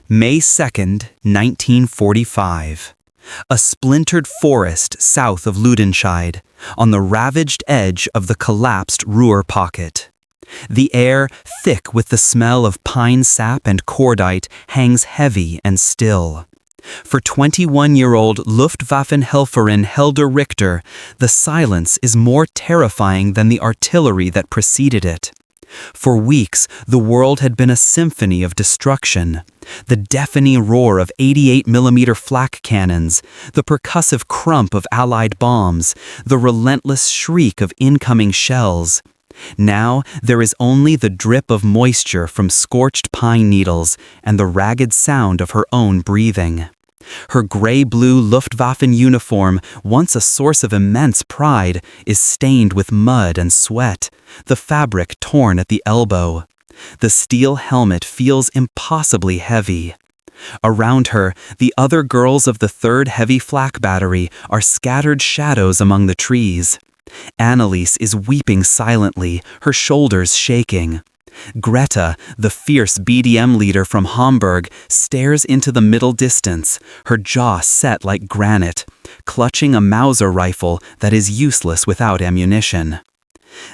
May 2nd, 1945. A splintered forest south of Ludenscheid, on the ravaged edge of the collapsed Ruhr pocket. The air, thick with the smell of pine sap and cordite, hangs heavy and still. For 21-year-old Luftwaffenhelferin Helder Richter, the silence is more terrifying than the artillery that preceded it. For weeks, the world had been a symphony of destruction. The deafening roar of 88mm flak cannons, the percussive crump of Allied bombs, the relentless shriek of incoming shells. Now, there is only the drip of moisture from scorched pine needles and the ragged sound of her own breathing. Her gray-blue Luftwaffen uniform, once a source of immense pride, is stained with mud and sweat, the fabric torn at the elbow. The steel helmet feels impossibly heavy. Around her, the other girls of the 3rd Heavy Flak Battery are scattered shadows among the trees. Anneliese is weeping silently, her shoulders shaking. Greta, the fierce BDM leader from Hamburg, stares into the middle distance, her jaw set like granite, clutching a Mauser rifle that is useless without ammunition.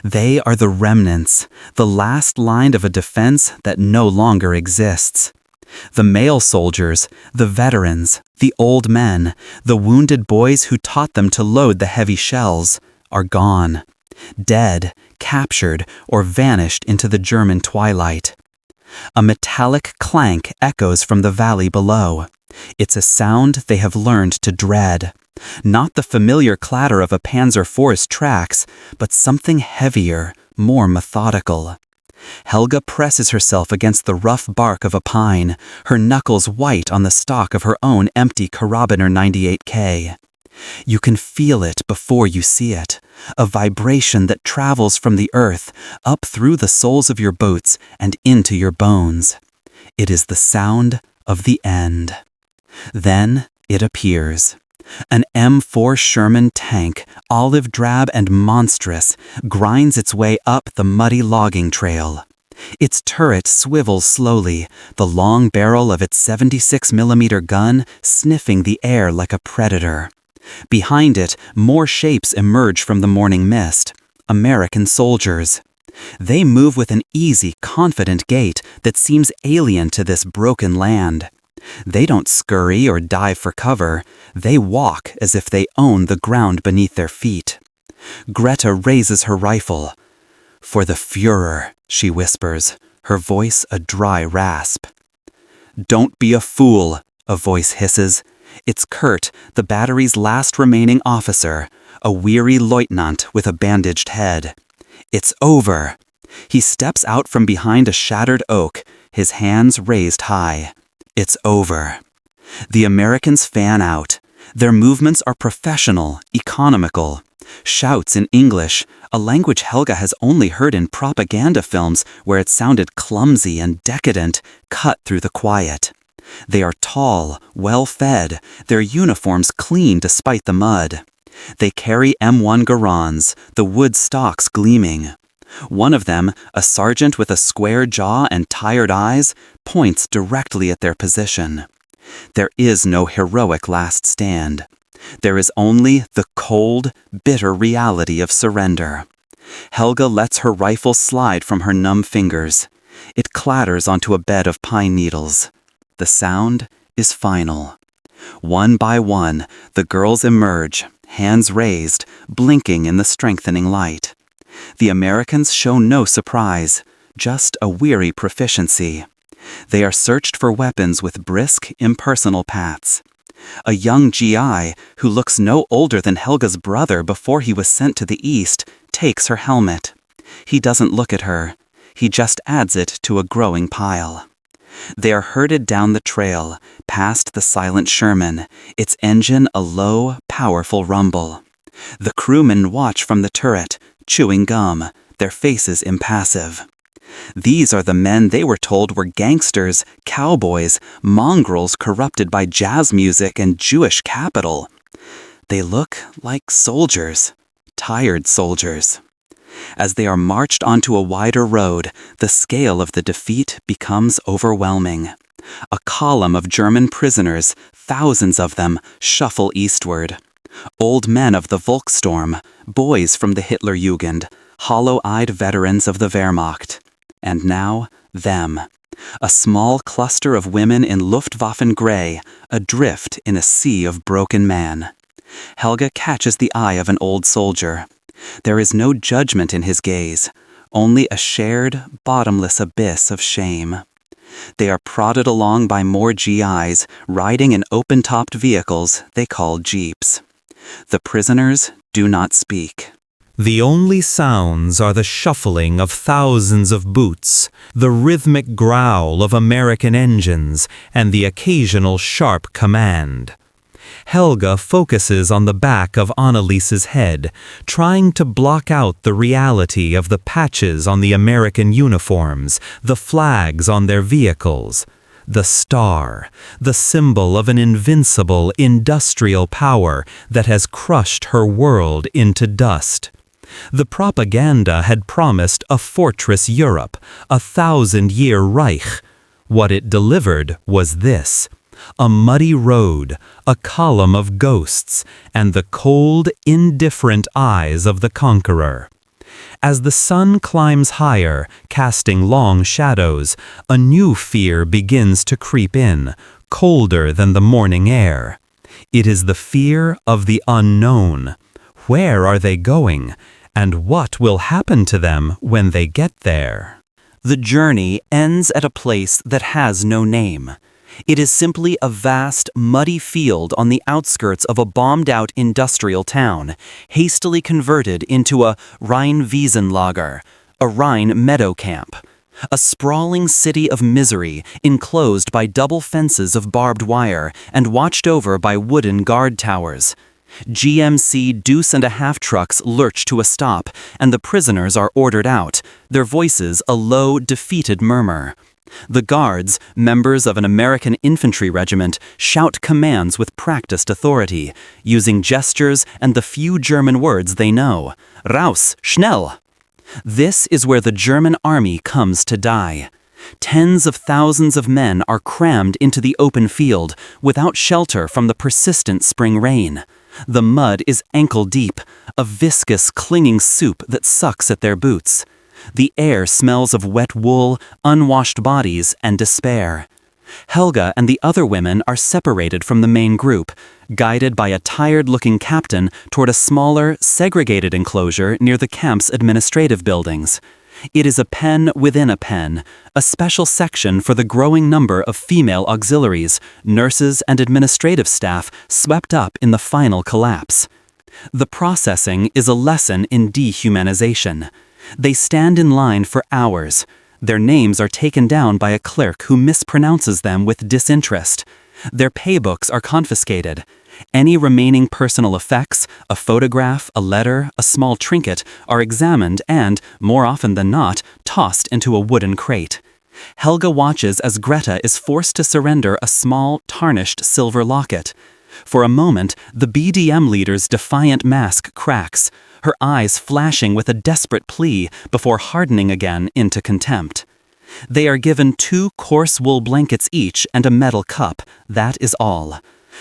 They are the remnants, the last line of a defense that no longer exists. The male soldiers, the veterans, the old men, the wounded boys who taught them to load the heavy shells, are gone. Dead, captured, or vanished into the German twilight. A metallic clank echoes from the valley below. It's a sound they have learned to dread. Not the familiar clatter of a Panzer IV's tracks, but something heavier, more methodical. Helga presses herself against the rough bark of a pine, her knuckles white on the stock of her own empty Karabiner 98K. You can feel it before you see it, a vibration that travels from the earth, up through the soles of your boots and into your bones. It is the sound of the end. Then it appears. An M4 Sherman tank, olive drab and monstrous, grinds its way up the muddy logging trail. Its turret swivels slowly, the long barrel of its 76mm gun sniffing the air like a predator. Behind it, more shapes emerge from the morning mist. American soldiers. They move with an easy, confident gait that seems alien to this broken land. They don't scurry or dive for cover. They walk as if they own the ground beneath their feet. Greta raises her rifle. "For the Führer," she whispers, her voice a dry rasp. "Don't be a fool," a voice hisses. It's Kurt, the battery's last remaining officer, a weary lieutenant with a bandaged head. It's over. He steps out from behind a shattered oak, his hands raised high. It's over. The Americans fan out. Their movements are professional, economical. Shouts in English, a language Helga has only heard in propaganda films where it sounded clumsy and decadent, cut through the quiet. They are tall, well-fed, their uniforms clean despite the mud. They carry M1 Garans, the wood stocks gleaming. One of them, a sergeant with a square jaw and tired eyes, points directly at their position. There is no heroic last stand. There is only the cold, bitter reality of surrender. Helga lets her rifle slide from her numb fingers. It clatters onto a bed of pine needles. The sound is final. One by one, the girls emerge, hands raised, blinking in the strengthening light. The Americans show no surprise, just a weary proficiency. They are searched for weapons with brisk, impersonal pats. A young GI, who looks no older than Helga's brother before he was sent to the east, takes her helmet. He doesn't look at her. He just adds it to a growing pile. They are herded down the trail, past the silent Sherman, its engine a low, powerful rumble. The crewmen watch from the turret, chewing gum, their faces impassive. These are the men they were told were gangsters, cowboys, mongrels corrupted by jazz music and Jewish capital. They look like soldiers, tired soldiers. As they are marched onto a wider road, the scale of the defeat becomes overwhelming. A column of German prisoners, thousands of them, shuffle eastward. Old men of the Volkssturm, boys from the Hitlerjugend, hollow-eyed veterans of the Wehrmacht. And now, them. A small cluster of women in Luftwaffen gray, adrift in a sea of broken man. Helga catches the eye of an old soldier. There is no judgment in his gaze, only a shared, bottomless abyss of shame. They are prodded along by more GIs, riding in open-topped vehicles they call jeeps. The prisoners do not speak. The only sounds are the shuffling of thousands of boots, the rhythmic growl of American engines, and the occasional sharp command. Helga focuses on the back of Annaliese's head, trying to block out the reality of the patches on the American uniforms, the flags on their vehicles. The star, the symbol of an invincible industrial power that has crushed her world into dust. The propaganda had promised a fortress Europe, a 1,000-year Reich. What it delivered was this: a muddy road, a column of ghosts, and the cold, indifferent eyes of the conqueror. As the sun climbs higher, casting long shadows, a new fear begins to creep in, colder than the morning air. It is the fear of the unknown. Where are they going? And what will happen to them when they get there? The journey ends at a place that has no name. It is simply a vast, muddy field on the outskirts of a bombed-out industrial town, hastily converted into a Rheinwiesenlager, a Rhine meadow camp. A sprawling city of misery, enclosed by double fences of barbed wire and watched over by wooden guard towers. GMC deuce-and-a-half trucks lurch to a stop, and the prisoners are ordered out, their voices a low, defeated murmur. The guards, members of an American infantry regiment, shout commands with practiced authority, using gestures and the few German words they know. Raus, schnell! This is where the German army comes to die. Tens of thousands of men are crammed into the open field, without shelter from the persistent spring rain. The mud is ankle-deep, a viscous, clinging soup that sucks at their boots. The air smells of wet wool, unwashed bodies, and despair. Helga and the other women are separated from the main group, guided by a tired-looking captain toward a smaller, segregated enclosure near the camp's administrative buildings. It is a pen within a pen, a special section for the growing number of female auxiliaries, nurses, and administrative staff swept up in the final collapse. The processing is a lesson in dehumanization. They stand in line for hours. Their names are taken down by a clerk who mispronounces them with disinterest. Their paybooks are confiscated. Any remaining personal effects, a photograph, a letter, a small trinket, are examined and, more often than not, tossed into a wooden crate. Helga watches as Greta is forced to surrender a small, tarnished silver locket. For a moment, the BDM leader's defiant mask cracks, her eyes flashing with a desperate plea before hardening again into contempt. They are given 2 coarse wool blankets each and a metal cup, that is all.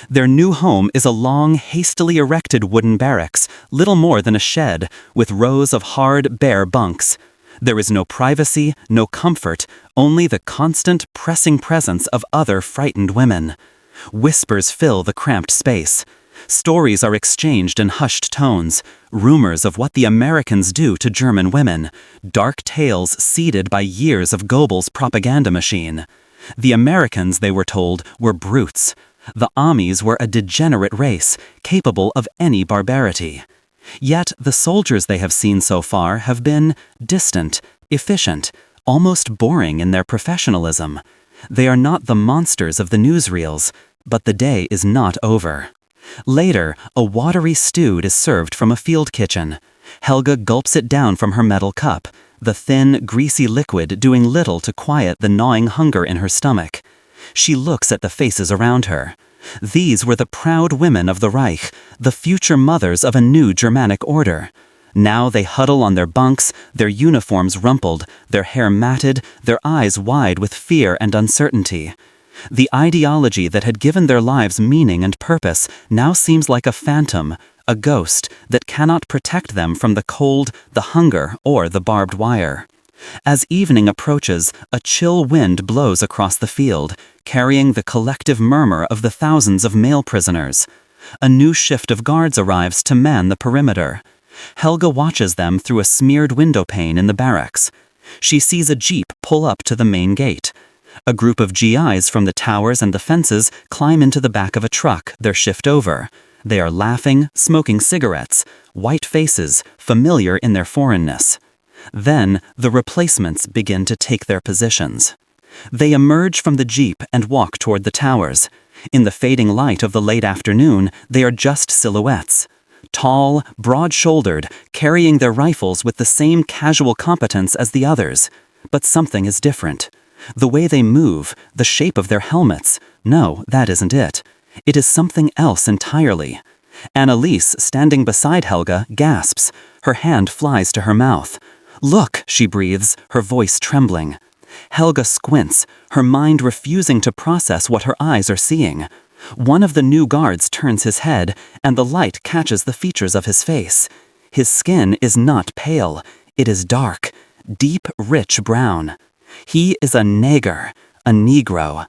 Their new home is a long, hastily erected wooden barracks, little more than a shed, with rows of hard, bare bunks. There is no privacy, no comfort, only the constant, pressing presence of other frightened women. Whispers fill the cramped space. Stories are exchanged in hushed tones, rumors of what the Americans do to German women, dark tales seeded by years of Goebbels' propaganda machine. The Americans, they were told, were brutes. The Amis were a degenerate race, capable of any barbarity. Yet the soldiers they have seen so far have been distant, efficient, almost boring in their professionalism. They are not the monsters of the newsreels, but the day is not over. Later, a watery stew is served from a field kitchen. Helga gulps it down from her metal cup, the thin, greasy liquid doing little to quiet the gnawing hunger in her stomach. She looks at the faces around her. These were the proud women of the Reich, the future mothers of a new Germanic order. Now they huddle on their bunks, their uniforms rumpled, their hair matted, their eyes wide with fear and uncertainty. The ideology that had given their lives meaning and purpose now seems like a phantom, a ghost that cannot protect them from the cold, the hunger, or the barbed wire. As evening approaches, a chill wind blows across the field, carrying the collective murmur of the thousands of male prisoners. A new shift of guards arrives to man the perimeter. Helga watches them through a smeared window pane in the barracks. She sees a jeep pull up to the main gate. A group of GIs from the towers and the fences climb into the back of a truck, their shift over. They are laughing, smoking cigarettes, white faces, familiar in their foreignness. Then, the replacements begin to take their positions. They emerge from the jeep and walk toward the towers. In the fading light of the late afternoon, they are just silhouettes. Tall, broad-shouldered, carrying their rifles with the same casual competence as the others. But something is different. The way they move, the shape of their helmets. No, that isn't it. It is something else entirely. Annalise, standing beside Helga, gasps. Her hand flies to her mouth. "Look," she breathes, her voice trembling. Helga squints, her mind refusing to process what her eyes are seeing. One of the new guards turns his head, and the light catches the features of his face. His skin is not pale. It is dark, deep, rich brown. He is a neger, a Negro.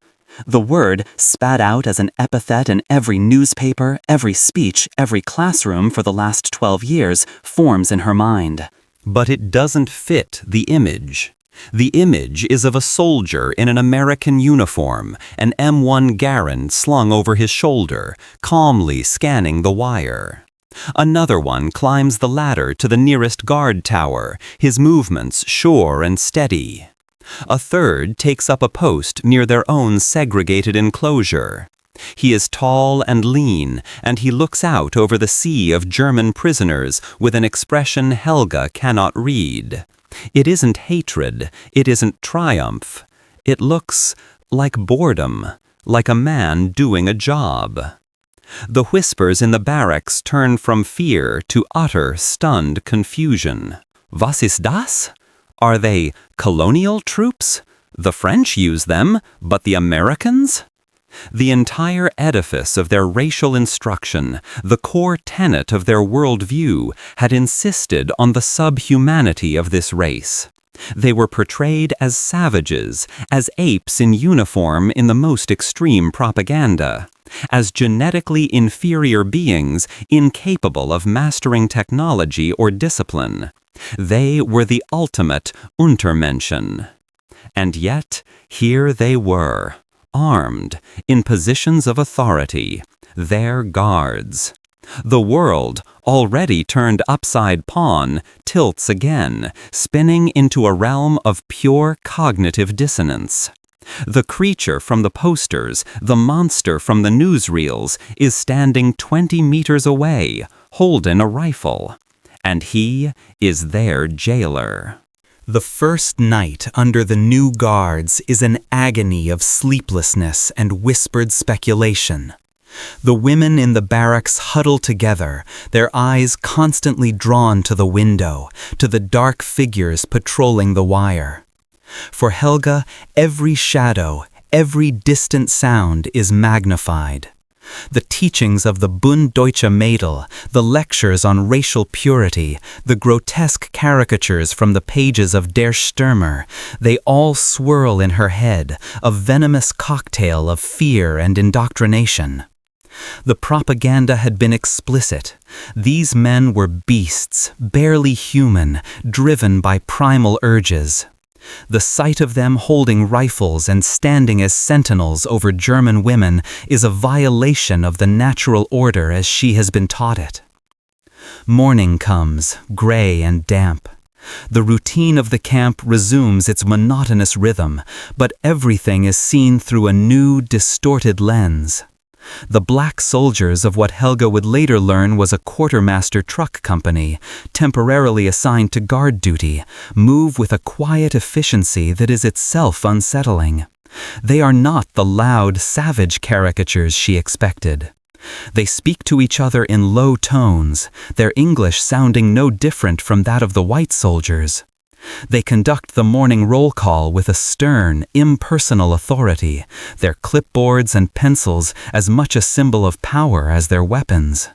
The word, spat out as an epithet in every newspaper, every speech, every classroom for the last 12 years, forms in her mind. But it doesn't fit the image. The image is of a soldier in an American uniform, an M1 Garand slung over his shoulder, calmly scanning the wire. Another one climbs the ladder to the nearest guard tower, his movements sure and steady. A third takes up a post near their own segregated enclosure. He is tall and lean, and he looks out over the sea of German prisoners with an expression Helga cannot read. It isn't hatred, it isn't triumph. It looks like boredom, like a man doing a job. The whispers in the barracks turn from fear to utter, stunned confusion. Was ist das? Are they colonial troops? The French use them, but the Americans? The entire edifice of their racial instruction, the core tenet of their worldview, had insisted on the subhumanity of this race. They were portrayed as savages, as apes in uniform in the most extreme propaganda, as genetically inferior beings incapable of mastering technology or discipline. They were the ultimate Untermenschen. And yet, here they were, armed, in positions of authority, their guards. The world, already turned upside pawn, tilts again, spinning into a realm of pure cognitive dissonance. The creature from the posters, the monster from the newsreels, is standing 20 meters away, holding a rifle. And he is their jailer. The first night under the new guards is an agony of sleeplessness and whispered speculation. The women in the barracks huddle together, their eyes constantly drawn to the window, to the dark figures patrolling the wire. For Helga, every shadow, every distant sound is magnified. The teachings of the Bund Deutsche Mädel, the lectures on racial purity, the grotesque caricatures from the pages of Der Stürmer, they all swirl in her head, a venomous cocktail of fear and indoctrination. The propaganda had been explicit. These men were beasts, barely human, driven by primal urges. The sight of them holding rifles and standing as sentinels over German women is a violation of the natural order as she has been taught it. Morning comes, gray and damp. The routine of the camp resumes its monotonous rhythm, but everything is seen through a new, distorted lens. The black soldiers of what Helga would later learn was a quartermaster truck company, temporarily assigned to guard duty, move with a quiet efficiency that is itself unsettling. They are not the loud, savage caricatures she expected. They speak to each other in low tones, their English sounding no different from that of the white soldiers. They conduct the morning roll call with a stern, impersonal authority, their clipboards and pencils as much a symbol of power as their weapons.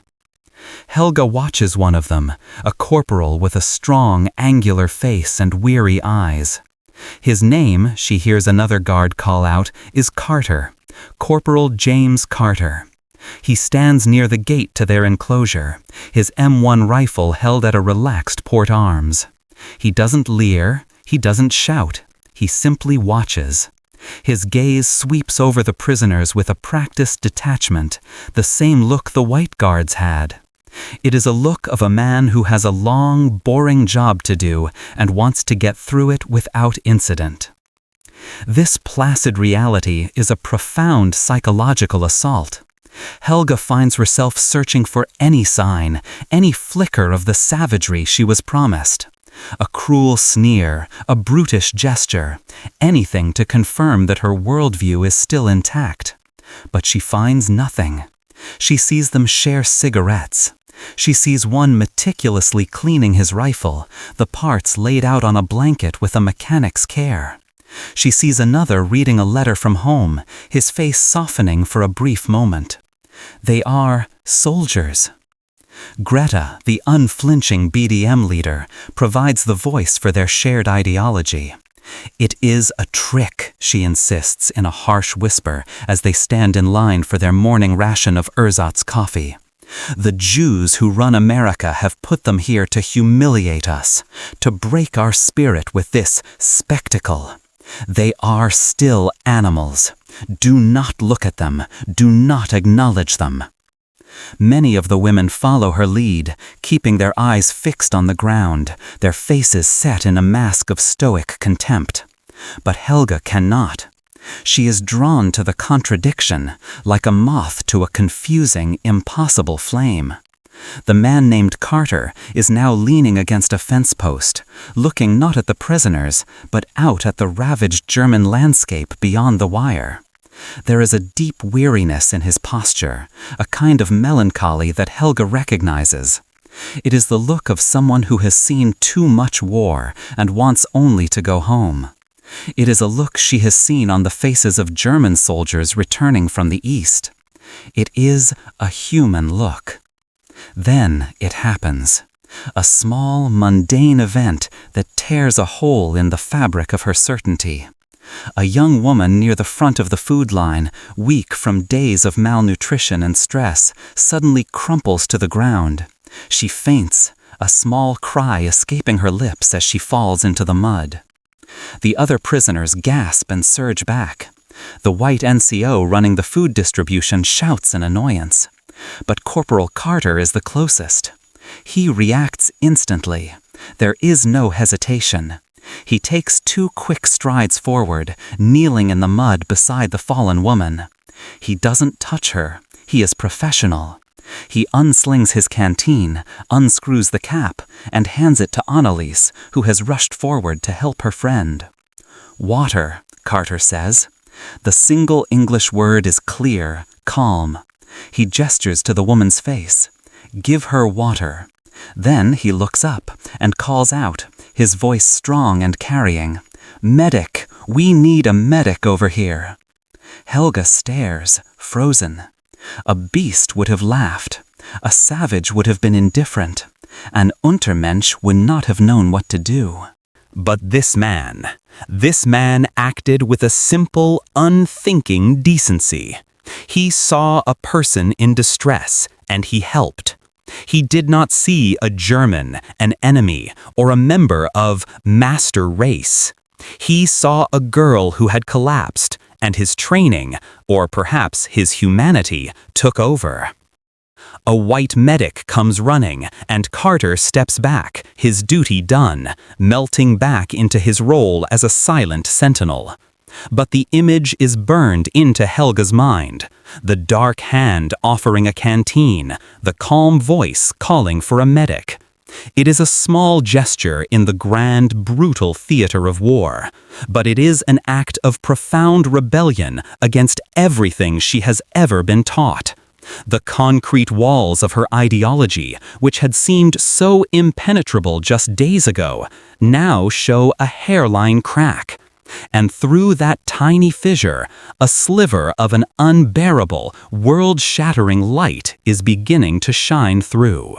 Helga watches one of them, a corporal with a strong, angular face and weary eyes. His name, she hears another guard call out, is Carter, Corporal James Carter. He stands near the gate to their enclosure, his M1 rifle held at a relaxed port arms. He doesn't leer, he doesn't shout, he simply watches. His gaze sweeps over the prisoners with a practiced detachment, the same look the white guards had. It is a look of a man who has a long, boring job to do and wants to get through it without incident. This placid reality is a profound psychological assault. Helga finds herself searching for any sign, any flicker of the savagery she was promised. A cruel sneer, a brutish gesture, anything to confirm that her worldview is still intact. But she finds nothing. She sees them share cigarettes. She sees one meticulously cleaning his rifle, the parts laid out on a blanket with a mechanic's care. She sees another reading a letter from home, his face softening for a brief moment. They are soldiers. Greta, the unflinching BDM leader, provides the voice for their shared ideology. It is a trick, she insists in a harsh whisper as they stand in line for their morning ration of ersatz coffee. The Jews who run America have put them here to humiliate us, to break our spirit with this spectacle. They are still animals. Do not look at them. Do not acknowledge them. Many of the women follow her lead, keeping their eyes fixed on the ground, their faces set in a mask of stoic contempt. But Helga cannot. She is drawn to the contradiction, like a moth to a confusing, impossible flame. The man named Carter is now leaning against a fence post, looking not at the prisoners, but out at the ravaged German landscape beyond the wire. There is a deep weariness in his posture, a kind of melancholy that Helga recognizes. It is the look of someone who has seen too much war and wants only to go home. It is a look she has seen on the faces of German soldiers returning from the East. It is a human look. Then it happens. A small, mundane event that tears a hole in the fabric of her certainty. A young woman near the front of the food line, weak from days of malnutrition and stress, suddenly crumples to the ground. She faints, a small cry escaping her lips as she falls into the mud. The other prisoners gasp and surge back. The white NCO running the food distribution shouts in annoyance. But Corporal Carter is the closest. He reacts instantly. There is no hesitation. He takes 2 quick strides forward, kneeling in the mud beside the fallen woman. He doesn't touch her. He is professional. He unslings his canteen, unscrews the cap, and hands it to Annalise, who has rushed forward to help her friend. "Water," Carter says. The single English word is clear, calm. He gestures to the woman's face. "Give her water." Then he looks up and calls out, his voice strong and carrying, "Medic! We need a medic over here." Helga stares, frozen. A beast would have laughed. A savage would have been indifferent. An Untermensch would not have known what to do. But this man acted with a simple, unthinking decency. He saw a person in distress, and he helped. He did not see a German, an enemy, or a member of master race. He saw a girl who had collapsed, and his training, or perhaps his humanity, took over. A white medic comes running, and Carter steps back, his duty done, melting back into his role as a silent sentinel. But the image is burned into Helga's mind. The dark hand offering a canteen, the calm voice calling for a medic. It is a small gesture in the grand, brutal theater of war, but it is an act of profound rebellion against everything she has ever been taught. The concrete walls of her ideology, which had seemed so impenetrable just days ago, now show a hairline crack. And through that tiny fissure, a sliver of an unbearable, world-shattering light is beginning to shine through.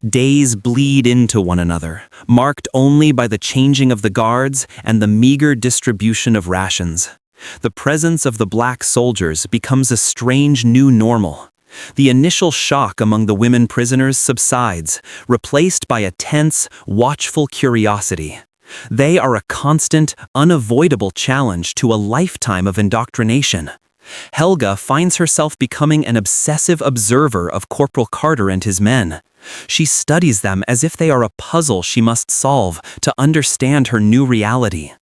Days bleed into one another, marked only by the changing of the guards and the meager distribution of rations. The presence of the black soldiers becomes a strange new normal. The initial shock among the women prisoners subsides, replaced by a tense, watchful curiosity. They are a constant, unavoidable challenge to a lifetime of indoctrination. Helga finds herself becoming an obsessive observer of Corporal Carter and his men. She studies them as if they are a puzzle she must solve to understand her new reality.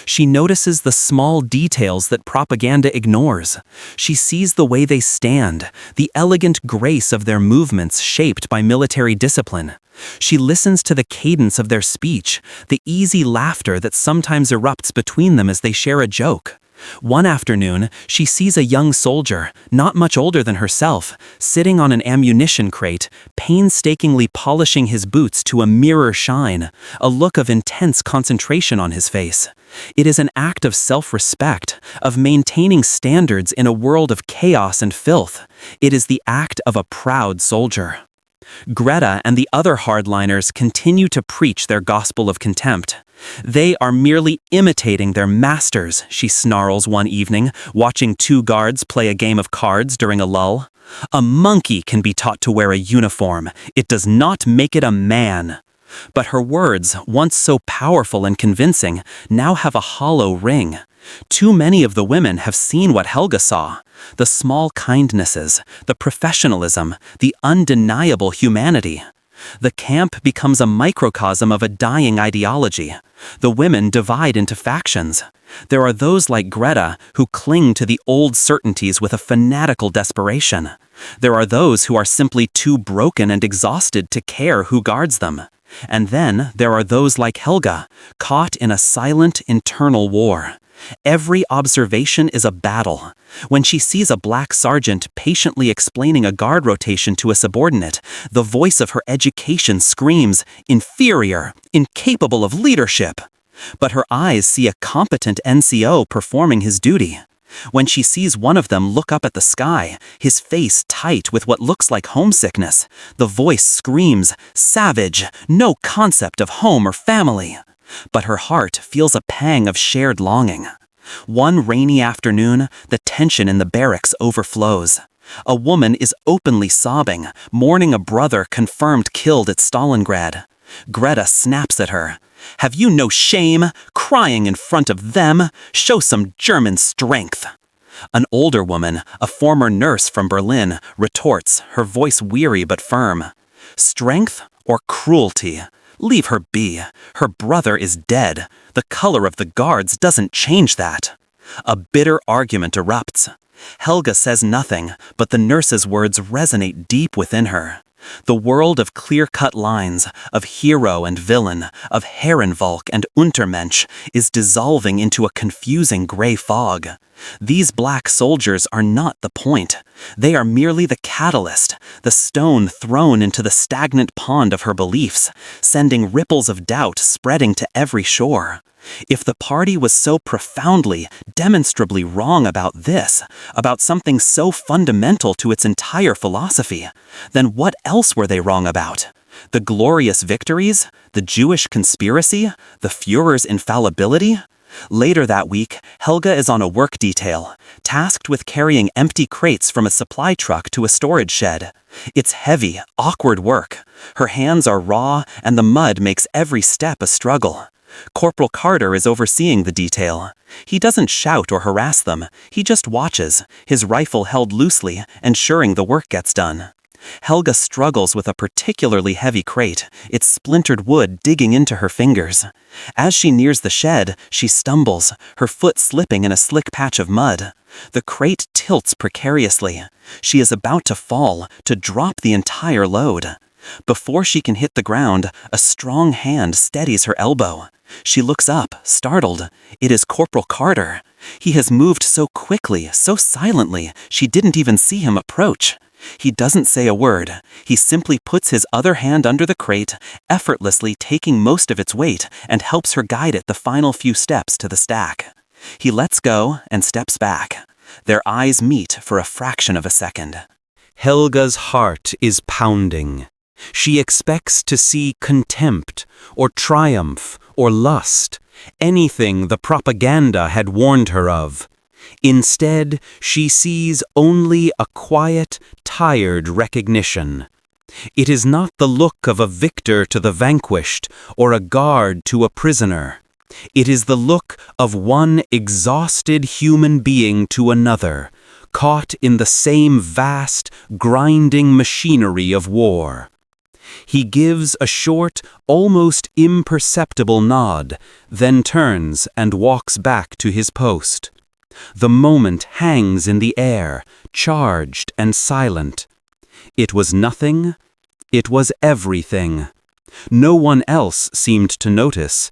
She notices the small details that propaganda ignores. She sees the way they stand, the elegant grace of their movements shaped by military discipline. She listens to the cadence of their speech, the easy laughter that sometimes erupts between them as they share a joke. One afternoon, she sees a young soldier, not much older than herself, sitting on an ammunition crate, painstakingly polishing his boots to a mirror shine, a look of intense concentration on his face. It is an act of self-respect, of maintaining standards in a world of chaos and filth. It is the act of a proud soldier. Greta and the other hardliners continue to preach their gospel of contempt. They are merely imitating their masters, she snarls one evening, watching two guards play a game of cards during a lull. A monkey can be taught to wear a uniform. It does not make it a man. But her words, once so powerful and convincing, now have a hollow ring. Too many of the women have seen what Helga saw. The small kindnesses, the professionalism, the undeniable humanity. The camp becomes a microcosm of a dying ideology. The women divide into factions. There are those like Greta who cling to the old certainties with a fanatical desperation. There are those who are simply too broken and exhausted to care who guards them. And then there are those like Helga, caught in a silent internal war. Every observation is a battle. When she sees a black sergeant patiently explaining a guard rotation to a subordinate, the voice of her education screams, inferior, incapable of leadership. But her eyes see a competent NCO performing his duty. When she sees one of them look up at the sky, his face tight with what looks like homesickness, the voice screams, savage, no concept of home or family. But her heart feels a pang of shared longing. One rainy afternoon, the tension in the barracks overflows. A woman is openly sobbing, mourning a brother confirmed killed at Stalingrad. Greta snaps at her. "Have you no shame? Crying in front of them? Show some German strength." An older woman, a former nurse from Berlin, retorts, her voice weary but firm. "Strength or cruelty? Leave her be. Her brother is dead. The color of the guards doesn't change that." A bitter argument erupts. Helga says nothing, but the nurse's words resonate deep within her. The world of clear-cut lines, of hero and villain, of Herrenvolk and Untermensch is dissolving into a confusing gray fog. These black soldiers are not the point. They are merely the catalyst, the stone thrown into the stagnant pond of her beliefs, sending ripples of doubt spreading to every shore. If the party was so profoundly, demonstrably wrong about this, about something so fundamental to its entire philosophy, then what else were they wrong about? The glorious victories? The Jewish conspiracy? The Führer's infallibility? Later that week, Helga is on a work detail, tasked with carrying empty crates from a supply truck to a storage shed. It's heavy, awkward work. Her hands are raw, and the mud makes every step a struggle. Corporal Carter is overseeing the detail. He doesn't shout or harass them, he just watches, his rifle held loosely, ensuring the work gets done. Helga struggles with a particularly heavy crate, its splintered wood digging into her fingers. As she nears the shed, she stumbles, her foot slipping in a slick patch of mud. The crate tilts precariously. She is about to fall, to drop the entire load. Before she can hit the ground, a strong hand steadies her elbow. She looks up, startled. It is Corporal Carter. He has moved so quickly, so silently, she didn't even see him approach. He doesn't say a word. He simply puts his other hand under the crate, effortlessly taking most of its weight, and helps her guide it the final few steps to the stack. He lets go and steps back. Their eyes meet for a fraction of a second. Helga's heart is pounding. She expects to see contempt, or triumph, or lust, anything the propaganda had warned her of. Instead, she sees only a quiet, tired recognition. It is not the look of a victor to the vanquished, or a guard to a prisoner. It is the look of one exhausted human being to another, caught in the same vast, grinding machinery of war. He gives a short, almost imperceptible nod, then turns and walks back to his post. The moment hangs in the air, charged and silent. It was nothing, it was everything. No one else seemed to notice.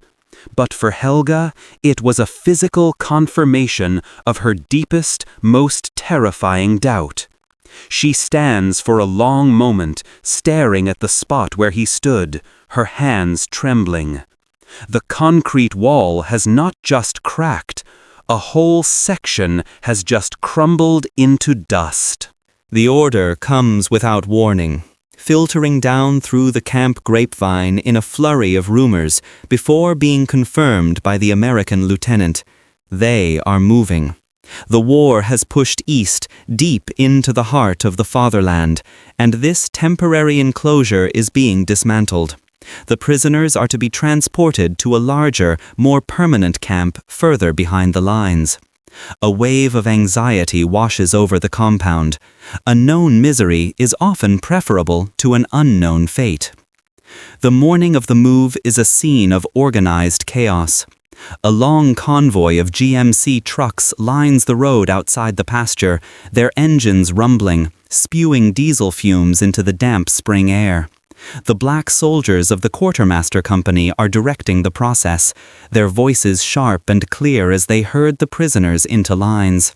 But for Helga, it was a physical confirmation of her deepest, most terrifying doubt. She stands for a long moment, staring at the spot where he stood, her hands trembling. The concrete wall has not just cracked, a whole section has just crumbled into dust. The order comes without warning, filtering down through the camp grapevine in a flurry of rumors before being confirmed by the American lieutenant. They are moving. The war has pushed east, deep into the heart of the fatherland, and this temporary enclosure is being dismantled. The prisoners are to be transported to a larger, more permanent camp further behind the lines. A wave of anxiety washes over the compound. A known misery is often preferable to an unknown fate. The morning of the move is a scene of organized chaos. A long convoy of GMC trucks lines the road outside the pasture, their engines rumbling, spewing diesel fumes into the damp spring air. The black soldiers of the quartermaster company are directing the process, their voices sharp and clear as they herd the prisoners into lines.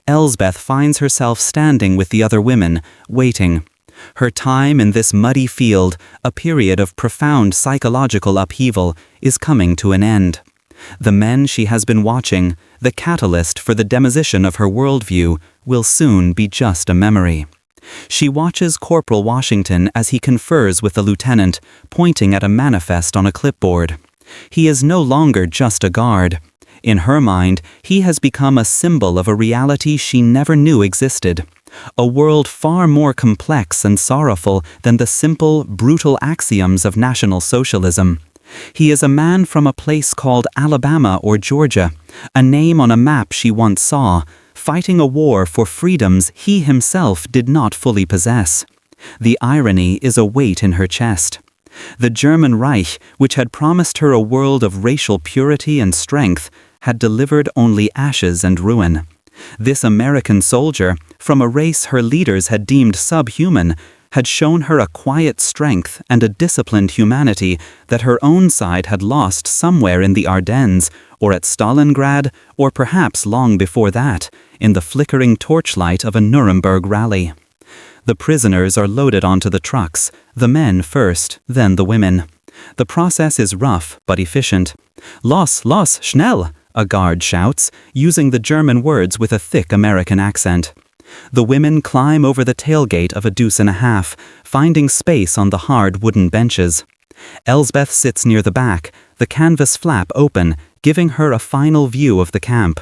Elsbeth finds herself standing with the other women, waiting. Her time in this muddy field, a period of profound psychological upheaval, is coming to an end. The men she has been watching, the catalyst for the demolition of her worldview, will soon be just a memory. She watches Corporal Washington as he confers with the lieutenant, pointing at a manifest on a clipboard. He is no longer just a guard. In her mind, he has become a symbol of a reality she never knew existed. A world far more complex and sorrowful than the simple, brutal axioms of National Socialism. He is a man from a place called Alabama or Georgia, a name on a map she once saw, fighting a war for freedoms he himself did not fully possess. The irony is a weight in her chest. The German Reich, which had promised her a world of racial purity and strength, had delivered only ashes and ruin. This American soldier, from a race her leaders had deemed subhuman, had shown her a quiet strength and a disciplined humanity that her own side had lost somewhere in the Ardennes, or at Stalingrad, or perhaps long before that, in the flickering torchlight of a Nuremberg rally. The prisoners are loaded onto the trucks, the men first, then the women. The process is rough but efficient. Los, schnell, a guard shouts, using the German words with a thick American accent. The women climb over the tailgate of a deuce and a half, finding space on the hard wooden benches. Elsbeth sits near the back, the canvas flap open, giving her a final view of the camp.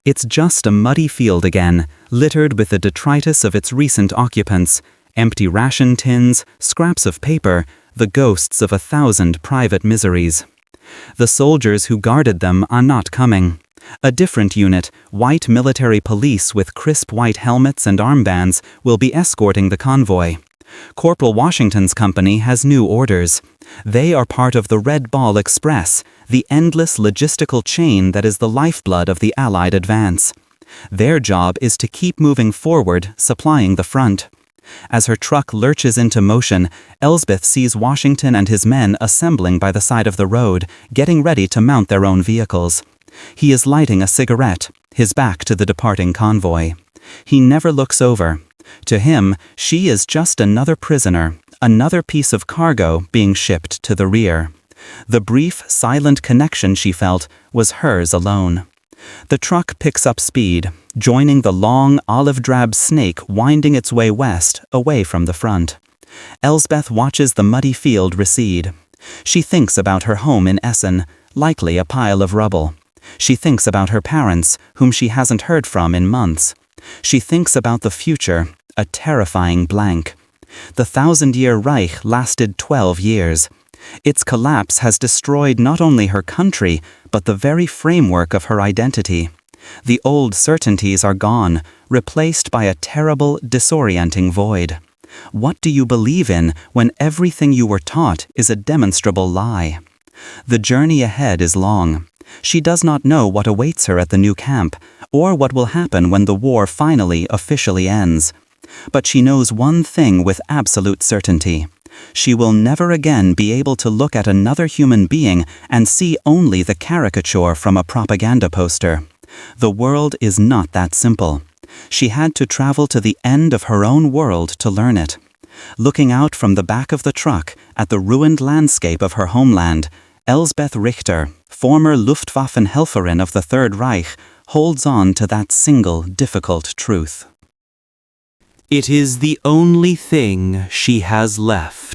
It's just a muddy field again, littered with the detritus of its recent occupants, empty ration tins, scraps of paper, the ghosts of 1,000 private miseries. The soldiers who guarded them are not coming. A different unit, white military police with crisp white helmets and armbands, will be escorting the convoy. Corporal Washington's company has new orders. They are part of the Red Ball Express, the endless logistical chain that is the lifeblood of the Allied advance. Their job is to keep moving forward, supplying the front. As her truck lurches into motion, Elsbeth sees Washington and his men assembling by the side of the road, getting ready to mount their own vehicles. He is lighting a cigarette, his back to the departing convoy. He never looks over. To him, she is just another prisoner, another piece of cargo being shipped to the rear. The brief, silent connection she felt was hers alone. The truck picks up speed, joining the long, olive-drab snake winding its way west, away from the front. Elsbeth watches the muddy field recede. She thinks about her home in Essen, likely a pile of rubble. She thinks about her parents, whom she hasn't heard from in months. She thinks about the future, a terrifying blank. The 1,000-year Reich lasted 12 years. Its collapse has destroyed not only her country, but the very framework of her identity. The old certainties are gone, replaced by a terrible, disorienting void. What do you believe in when everything you were taught is a demonstrable lie? The journey ahead is long. She does not know what awaits her at the new camp, or what will happen when the war finally officially ends. But she knows one thing with absolute certainty. She will never again be able to look at another human being and see only the caricature from a propaganda poster. The world is not that simple. She had to travel to the end of her own world to learn it. Looking out from the back of the truck at the ruined landscape of her homeland, Elsbeth Richter, former Luftwaffenhelferin of the Third Reich, holds on to that single difficult truth. It is the only thing she has left.